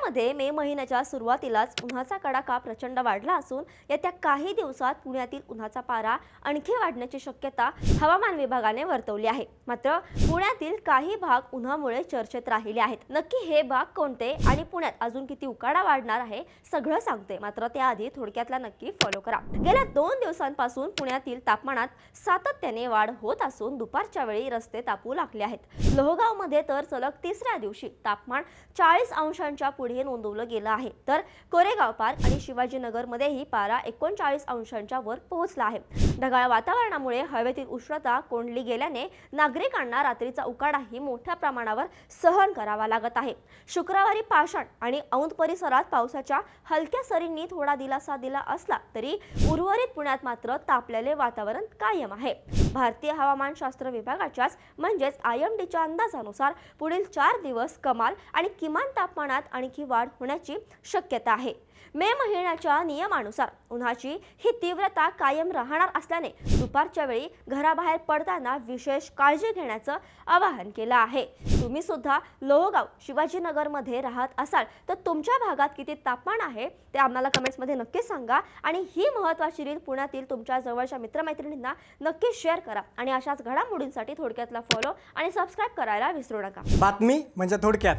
पुण्यामध्ये मे महिन्याच्या सुरुवातीलाच उन्हाचा कडाका प्रचंड वाढला असून येत्या काही दिवसात पुण्यातील उन्हाचा पारा आणखी वाढण्याची शक्यता हवामान विभागाने वर्तवली आहे। मात्र पुण्यातील काही भाग उन्हामुळे चर्चेत राहिले आहेत। नक्की हे भाग कोणते आणि पुण्यात अजून किती उकाडा वाढणार आहे सगळं सांगते, मात्र त्याआधी थोडक्यातला नक्की फॉलो करा। गेल्या 2 दिवसांपासून पुण्यातील तापमानात सातत्याने वाढ होत असून दुपारच्या वेळी रस्ते तापू लागले आहेत। लोहगावमध्ये तर सलग तिसऱ्या दिवशी तापमान 40 अंशांच्या पुढे नोंदवलं गेलं आहे, तर कोरेगाव पार्क आणि शिवाजीनगरमध्येही पारा 39 अंशांच्या वर पोहोचला आहे। ढगाळ वातावरणामुळे हवेतील उष्णता कोंडली गेल्याने नागरिकांना रात्रीचा उकाडाही मोठ्या प्रमाणावर सहन करावा लागत आहे। शुक्रवारी पाषाण आणि औंध परिसरात पावसाच्या हलक्या सरींनी थोडा दिलासा दिला असला तरी उर्वरित पुण्यात मात्र तापलेले वातावरण कायम आहे। भारतीय हवामानशास्त्र विभागाच्याच म्हणजेच IMDच्या अंदाजानुसार पुढील 4 दिवस कमाल आणि किमान तापमानात आणखी वाढ होण्याची शक्यता आहे। मे महिन्याच्या नियमानुसार उन्हाची ही तीव्रता कायम राहणार असल्याने दुपारच्या वेळी घराबाहेर पडताना विशेष काळजी घेण्याचं आवाहन केलं आहे। तुम्ही सुद्धा लोहगाव शिवाजीनगरमध्ये राहत असाल तर तुमच्या भागात किती तापमान आहे ते आम्हाला कमेंट्समध्ये नक्की सांगा आणि ही महत्त्वाची रील पुण्यातील तुमच्या जवळच्या मित्रमैत्रिणींना नक्की शेअर करा आणि अशाच घडामोडींसाठी थोडक्यातला फॉलो आणि सबस्क्राइब करायला विसरू नका। बातमी म्हणजे थोडक्यात।